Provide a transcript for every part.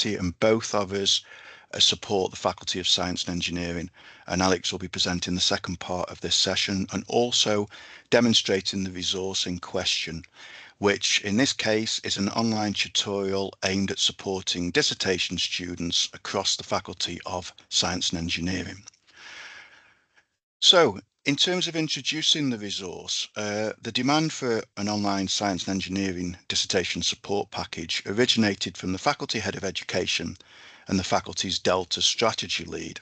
and both of us support the Faculty of Science and Engineering, and Alex will be presenting the second part of this session and also demonstrating the resource in question, which in this case is an online tutorial aimed at supporting dissertation students across the Faculty of Science and Engineering. So, in terms of introducing the resource, the demand for an online science and engineering dissertation support package originated from the Faculty Head of Education and the faculty's Delta Strategy Lead.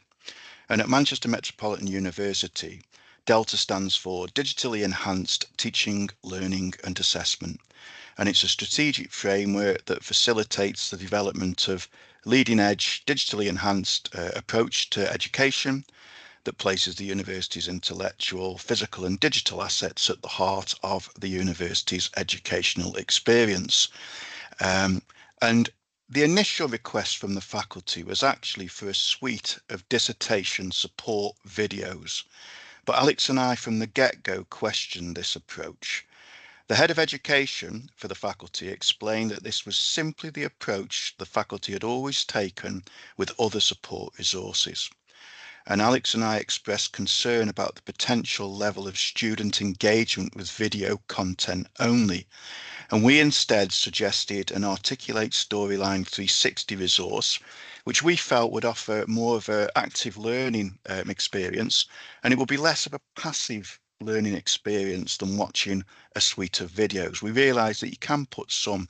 And at Manchester Metropolitan University, Delta stands for Digitally Enhanced Teaching, Learning and Assessment. And it's a strategic framework that facilitates the development of leading-edge, digitally enhanced approach to education that places the university's intellectual, physical and digital assets at the heart of the university's educational experience. And the initial request from the faculty was actually for a suite of dissertation support videos. But Alex and I from the get-go questioned this approach. The head of education for the faculty explained that this was simply the approach the faculty had always taken with other support resources. And Alex and I expressed concern about the potential level of student engagement with video content only. And we instead suggested an Articulate Storyline 360 resource, which we felt would offer more of an active learning experience, and it would be less of a passive learning experience than watching a suite of videos. We realised that you can put some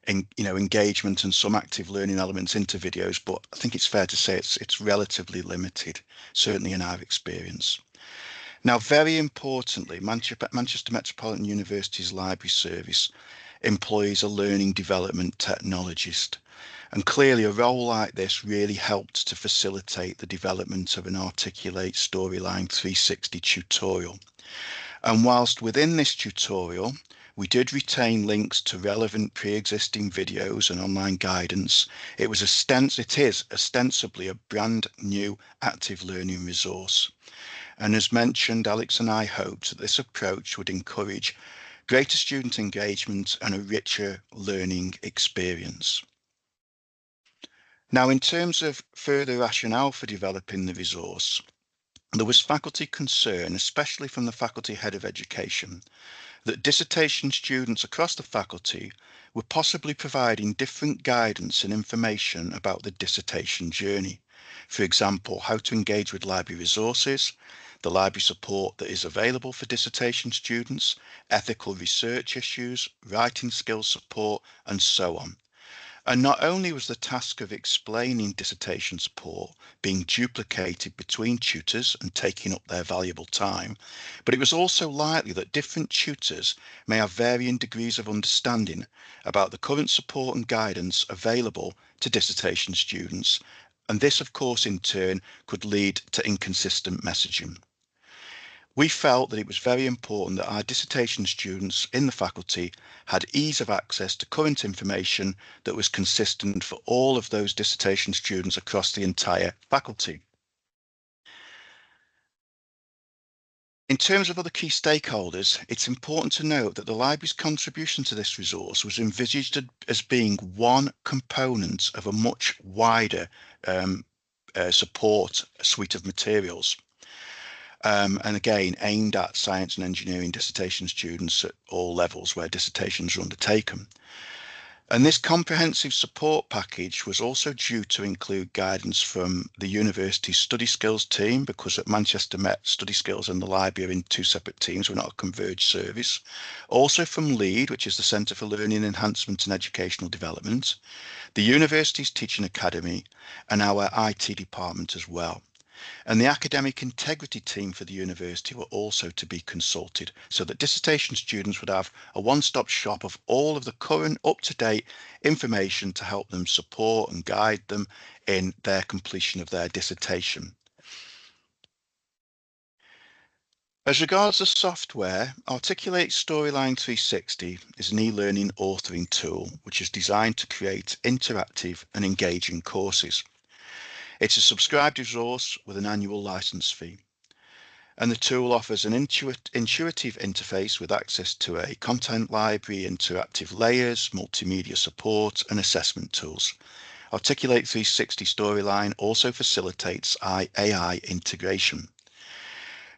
engagement and some active learning elements into videos, but I think it's fair to say it's relatively limited, certainly in our experience. Now, very importantly, Manchester Metropolitan University's library service employs a learning development technologist, and clearly a role like this really helped to facilitate the development of an Articulate Storyline 360 tutorial. And whilst within this tutorial we did retain links to relevant pre-existing videos and online guidance, it is ostensibly a brand new active learning resource. And as mentioned, Alex and I hoped that this approach would encourage greater student engagement and a richer learning experience. Now, in terms of further rationale for developing the resource, there was faculty concern, especially from the Faculty Head of Education, that dissertation students across the faculty were possibly providing different guidance and information about the dissertation journey. For example, how to engage with library resources, the library support that is available for dissertation students, ethical research issues, writing skills support, and so on. And not only was the task of explaining dissertation support being duplicated between tutors and taking up their valuable time, but it was also likely that different tutors may have varying degrees of understanding about the current support and guidance available to dissertation students, and this of course in turn could lead to inconsistent messaging. We felt that it was very important that our dissertation students in the faculty had ease of access to current information that was consistent for all of those dissertation students across the entire faculty. In terms of other key stakeholders, it's important to note that the library's contribution to this resource was envisaged as being one component of a much wider support suite of materials. And again, aimed at science and engineering dissertation students at all levels where dissertations are undertaken. And this comprehensive support package was also due to include guidance from the university's study skills team, because at Manchester Met, study skills and the library are in two separate teams, we're not a converged service. Also from LEAD, which is the Centre for Learning Enhancement and Educational Development, the university's teaching academy, and our IT department as well. And the academic integrity team for the university were also to be consulted, so that dissertation students would have a one-stop shop of all of the current up-to-date information to help them support and guide them in their completion of their dissertation. As regards the software, Articulate Storyline 360 is an e-learning authoring tool which is designed to create interactive and engaging courses. It's a subscribed resource with an annual license fee. And the tool offers an intuitive interface with access to a content library, interactive layers, multimedia support, and assessment tools. Articulate 360 Storyline also facilitates AI integration.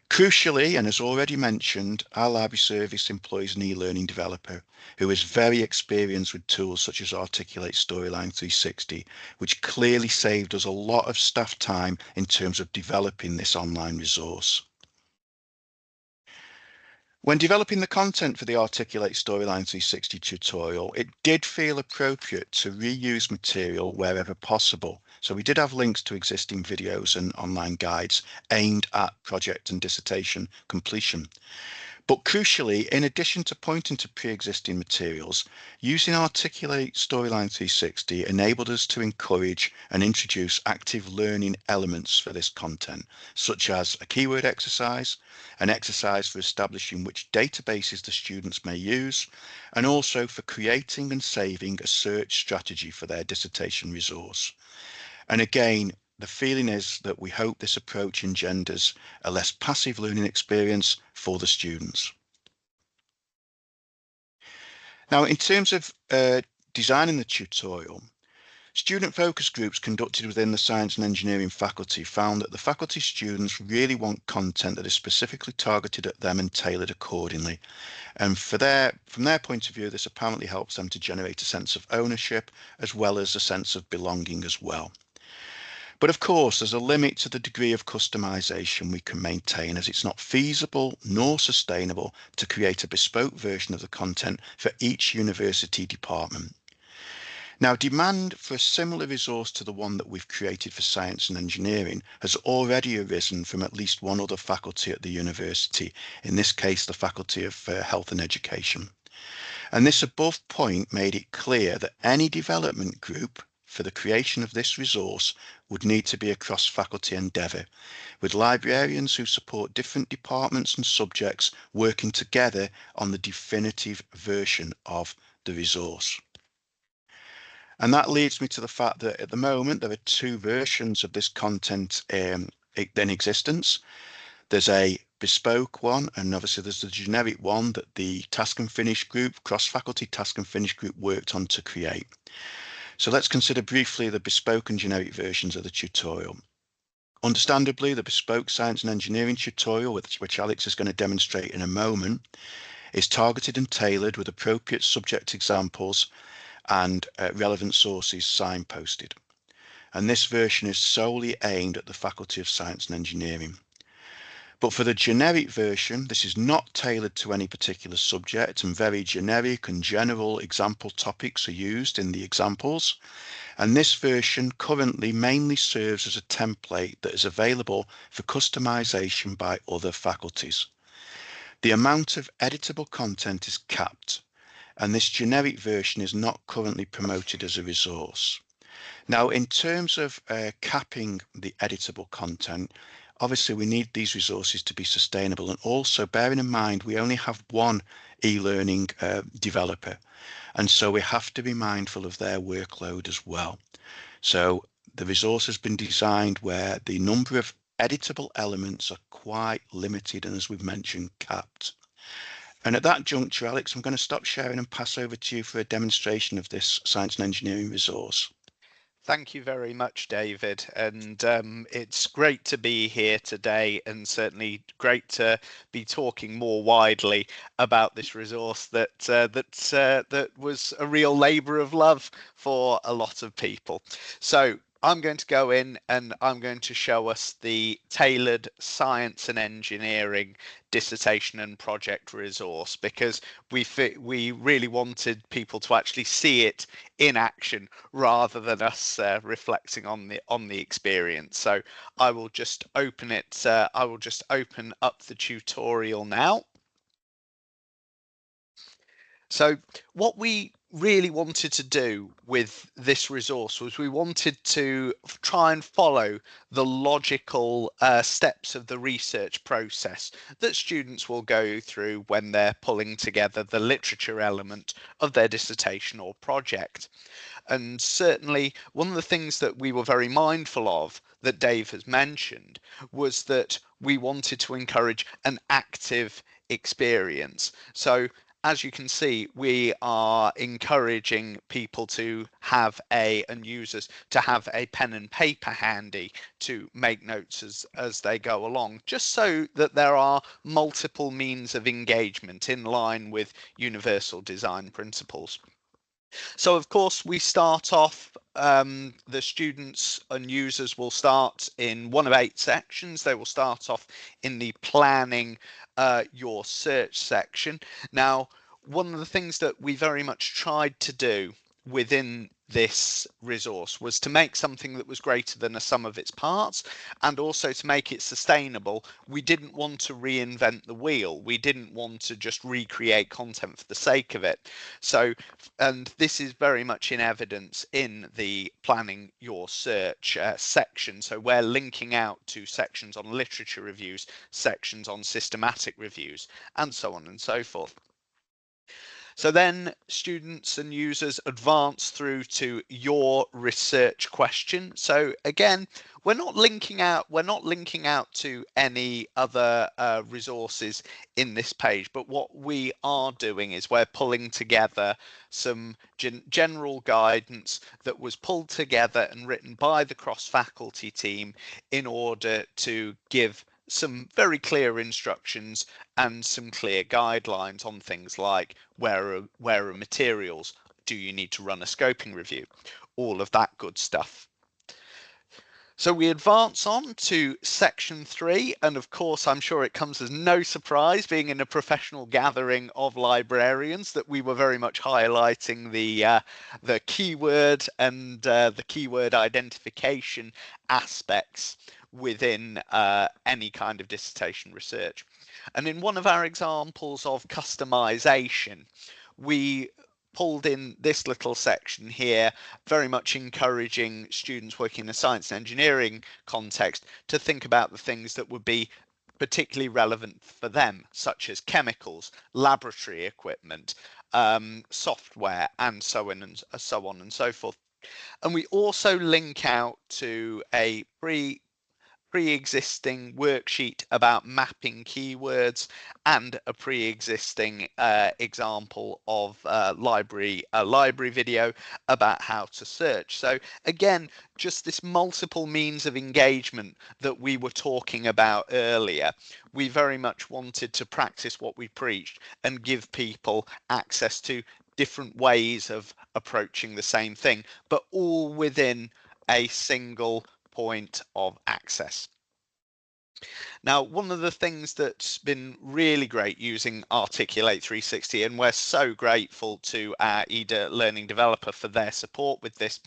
Crucially, and as already mentioned, our library service employs an e-learning developer who is very experienced with tools such as Articulate Storyline 360, which clearly saved us a lot of staff time in terms of developing this online resource. When developing the content for the Articulate Storyline 360 tutorial, it did feel appropriate to reuse material wherever possible. So we did have links to existing videos and online guides aimed at project and dissertation completion. But crucially, in addition to pointing to pre-existing materials, using Articulate Storyline 360 enabled us to encourage and introduce active learning elements for this content, such as a keyword exercise, an exercise for establishing which databases the students may use, and also for creating and saving a search strategy for their dissertation resource. And again, the feeling is that we hope this approach engenders a less passive learning experience for the students. Now, in terms of designing the tutorial, student focus groups conducted within the science and engineering faculty found that the faculty students really want content that is specifically targeted at them and tailored accordingly. And from their point of view, this apparently helps them to generate a sense of ownership as well as a sense of belonging as well. But of course, there's a limit to the degree of customization we can maintain, as it's not feasible nor sustainable to create a bespoke version of the content for each university department. Now, demand for a similar resource to the one that we've created for science and engineering has already arisen from at least one other faculty at the university, in this case, the Faculty of Health and Education. And this above point made it clear that any development group for the creation of this resource would need to be a cross-faculty endeavour, with librarians who support different departments and subjects working together on the definitive version of the resource. And that leads me to the fact that at the moment there are two versions of this content in existence. There's a bespoke one, and obviously there's the generic one that the Task and Finish group, cross-faculty Task and Finish group, worked on to create. So let's consider briefly the bespoke and generic versions of the tutorial. Understandably, the bespoke science and engineering tutorial, which Alex is going to demonstrate in a moment, is targeted and tailored with appropriate subject examples and relevant sources signposted. And this version is solely aimed at the Faculty of Science and Engineering. But for the generic version, this is not tailored to any particular subject, and very generic and general example topics are used in the examples. And this version currently mainly serves as a template that is available for customization by other faculties. The amount of editable content is capped, and this generic version is not currently promoted as a resource. Now, in terms of capping the editable content, obviously we need these resources to be sustainable, and also bearing in mind we only have one e-learning developer, and so we have to be mindful of their workload as well. So the resource has been designed where the number of editable elements are quite limited and, as we've mentioned, capped. And at that juncture, Alex, I'm going to stop sharing and pass over to you for a demonstration of this science and engineering resource. Thank you very much, David. And it's great to be here today, and certainly great to be talking more widely about this resource that was a real labour of love for a lot of people. So I'm going to go in and I'm going to show us the tailored science and engineering dissertation and project resource, because we really wanted people to actually see it in action rather than us reflecting on the experience. So I will just open it. I will just open up the tutorial now. So what we really wanted to do with this resource was we wanted to try and follow the logical steps of the research process that students will go through when they're pulling together the literature element of their dissertation or project. And certainly one of the things that we were very mindful of that Dave has mentioned was that we wanted to encourage an active experience. So as you can see, we are encouraging people to have and users to have a pen and paper handy to make notes as they go along, just so that there are multiple means of engagement in line with universal design principles. So of course we start off, the students and users will start in one of 8 sections. They will start off in the planning your search section. Now, one of the things that we very much tried to do within this resource was to make something that was greater than a sum of its parts, and also to make it sustainable. We didn't want to reinvent the wheel. We didn't want to just recreate content for the sake of it. So, and this is very much in evidence in the planning your search section. So we're linking out to sections on literature reviews, sections on systematic reviews, and so on and so forth. So then students and users advance through to your research question. So again, we're not linking out to any other resources in this page, but what we are doing is we're pulling together some general guidance that was pulled together and written by the cross-faculty team in order to give some very clear instructions and some clear guidelines on things like where are materials, do you need to run a scoping review, all of that good stuff. So we advance on to section 3, and of course I'm sure it comes as no surprise, being in a professional gathering of librarians, that we were very much highlighting the keyword and the keyword identification aspects within any kind of dissertation research. And in one of our examples of customization, we pulled in this little section here, very much encouraging students working in a science and engineering context to think about the things that would be particularly relevant for them, such as chemicals, laboratory equipment, software, and so on and so forth. And we also link out to a pre-existing worksheet about mapping keywords and a pre-existing example of a library video about how to search. So again, just this multiple means of engagement that we were talking about earlier. We very much wanted to practice what we preached and give people access to different ways of approaching the same thing, but all within a single point of access. Now, one of the things that's been really great using Articulate 360, and we're so grateful to our e-learning developer for their support with this,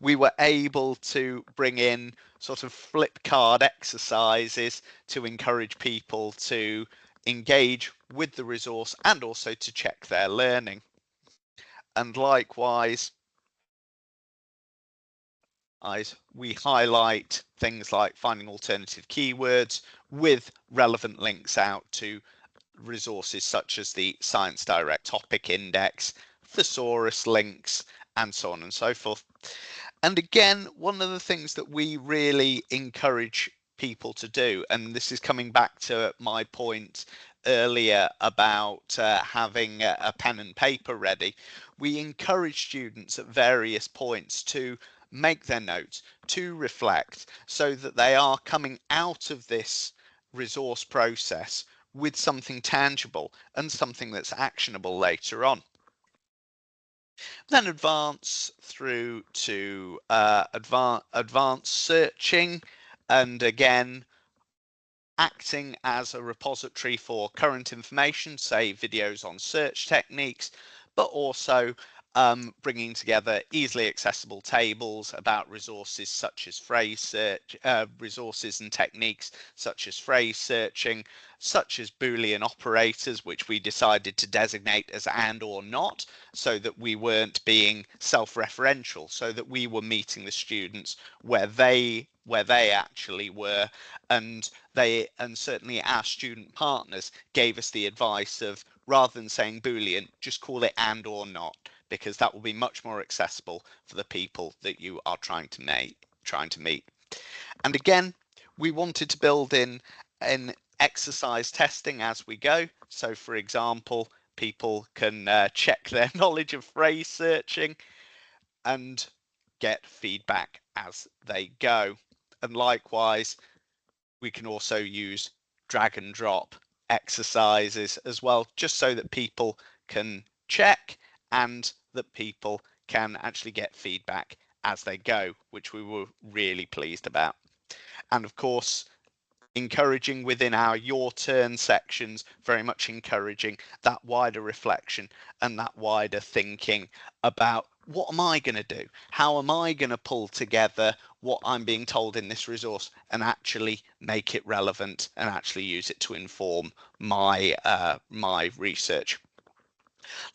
we were able to bring in sort of flip card exercises to encourage people to engage with the resource and also to check their learning. And likewise, we highlight things like finding alternative keywords with relevant links out to resources such as the Science Direct Topic Index, thesaurus links, and so on and so forth. And again, one of the things that we really encourage people to do, and this is coming back to my point earlier about having a pen and paper ready, we encourage students at various points to make their notes, to reflect, so that they are coming out of this resource process with something tangible and something that's actionable later on. Then advance through to advanced searching, and again acting as a repository for current information, say videos on search techniques, but also bringing together easily accessible tables about resources such as phrase search, resources and techniques such as phrase searching, such as Boolean operators, which we decided to designate as and or not, so that we weren't being self-referential, so that we were meeting the students where they actually were, and certainly our student partners gave us the advice of, rather than saying Boolean, just call it and or not, because that will be much more accessible for the people that you are trying to meet. And again, we wanted to build in an exercise testing as we go. So for example, people can check their knowledge of phrase searching and get feedback as they go. And likewise, we can also use drag and drop exercises as well, just so that people can check and that people can actually get feedback as they go, which we were really pleased about. And of course, encouraging within our your turn sections, very much encouraging that wider reflection and that wider thinking about, what am I going to do? How am I going to pull together what I'm being told in this resource and actually make it relevant and actually use it to inform my my research?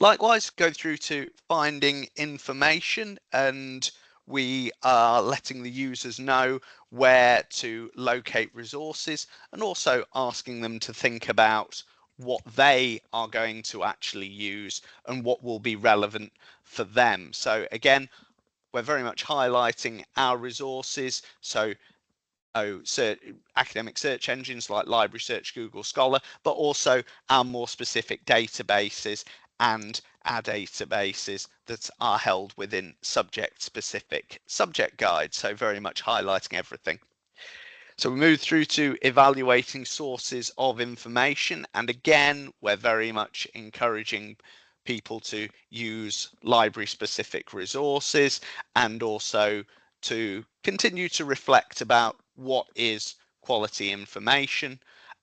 Likewise, go through to finding information, and we are letting the users know where to locate resources, and also asking them to think about what they are going to actually use and what will be relevant for them. So again, we're very much highlighting our resources. So academic search engines like Library Search, Google Scholar, but also our more specific databases and our databases that are held within subject-specific subject guides. So very much highlighting everything. So we move through to evaluating sources of information. And again, we're very much encouraging people to use library specific resources and also to continue to reflect about what is quality information.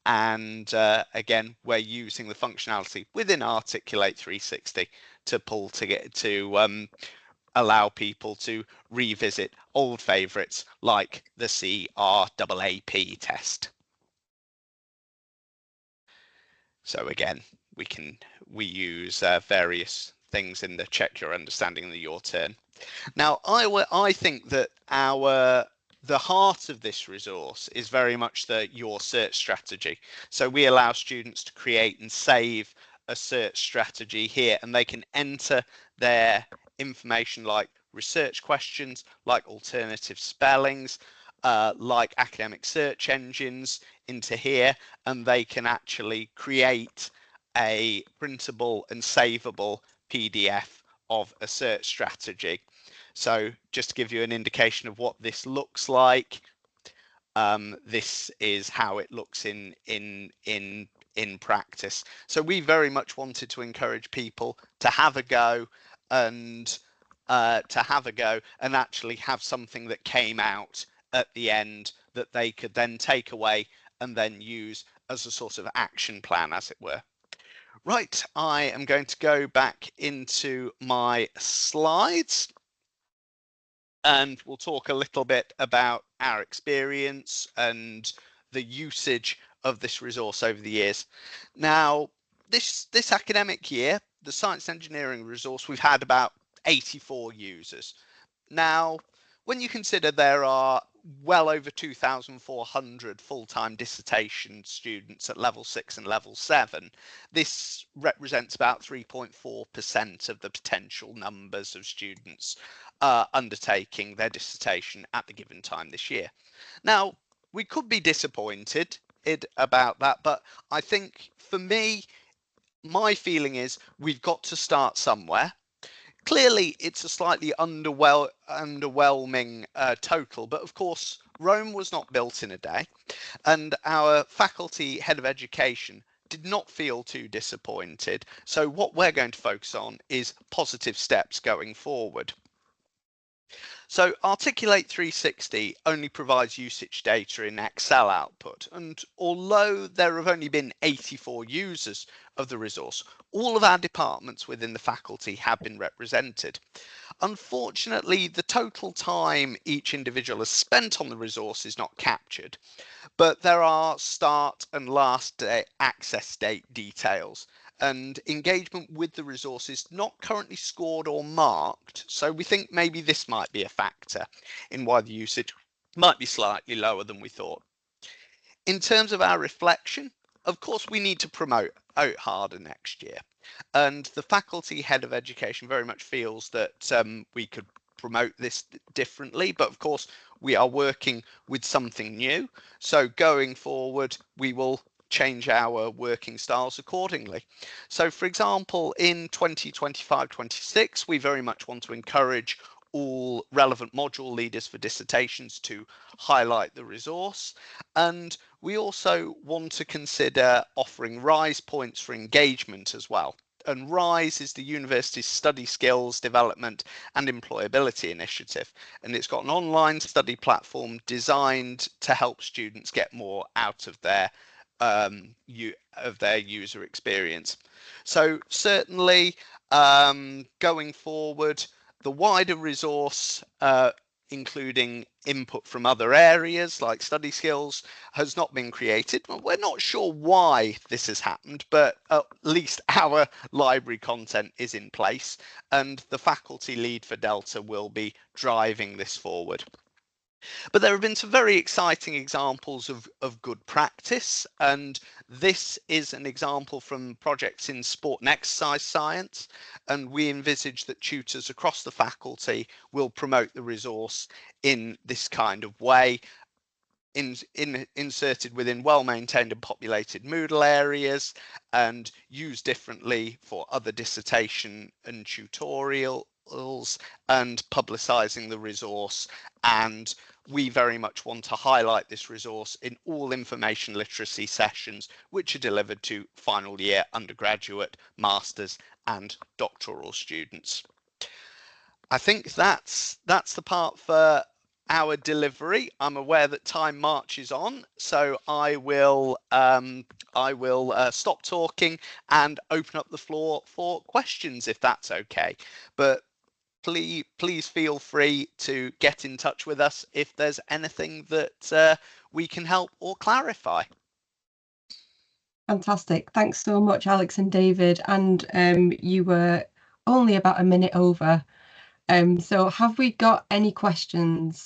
And again, we're using the functionality within Articulate 360 to pull to allow people to revisit old favourites like the CRAAP test. So again, we use various things in the check your understanding the your turn. Now, I think that the heart of this resource is very much the your search strategy. So we allow students to create and save a search strategy here, and they can enter their information like research questions, like alternative spellings, like academic search engines into here, and they can actually create a printable and savable PDF of a search strategy. So just to give you an indication of what this looks like, this is how it looks in practice. So we very much wanted to encourage people to have a go and actually have something that came out at the end that they could then take away and then use as a sort of action plan, as it were. Right, I am going to go back into my slides and we'll talk a little bit about our experience and the usage of this resource over the years. Now, this academic year, the science engineering resource, we've had about 84 users. Now, when you consider there are well over 2,400 full-time dissertation students at level 6 and level 7, this represents about 3.4% of the potential numbers of students undertaking their dissertation at the given time this year. Now, we could be disappointed about that, but I think for me, my feeling is we've got to start somewhere. Clearly, it's a slightly underwhelming total, but of course, Rome was not built in a day, and our faculty head of education did not feel too disappointed. So what we're going to focus on is positive steps going forward. So Articulate 360 only provides usage data in Excel output, and although there have only been 84 users of the resource, all of our departments within the faculty have been represented. Unfortunately, the total time each individual has spent on the resource is not captured, but there are start and last day access date details, and engagement with the resource is not currently scored or marked, so we think maybe this might be a factor in why the usage might be slightly lower than we thought. In terms of our reflection, of course, we need to promote out harder next year. And the faculty head of education very much feels that we could promote this differently, but of course we are working with something new. So going forward, we will change our working styles accordingly. So for example, in 2025-26, we very much want to encourage all relevant module leaders for dissertations to highlight the resource. And we also want to consider offering RISE points for engagement as well. And RISE is the university's study skills development and employability initiative. And it's got an online study platform designed to help students get more out of their user experience. So certainly going forward, the wider resource, including input from other areas like study skills, has not been created. We're not sure why this has happened, but at least our library content is in place, and the faculty lead for Delta will be driving this forward. But there have been some very exciting examples of good practice, and this is an example from projects in sport and exercise science, and we envisage that tutors across the faculty will promote the resource in this kind of way, inserted within well-maintained and populated Moodle areas, and used differently for other dissertation and tutorials, and publicising the resource. And we very much want to highlight this resource in all information literacy sessions which are delivered to final year undergraduate, masters and doctoral students. I think that's the part for our delivery. I'm aware that time marches on, so I will stop talking and open up the floor for questions if that's okay. But please feel free to get in touch with us if there's anything that we can help or clarify. Fantastic. Thanks so much, Alex and David. And you were only about a minute over. So have we got any questions?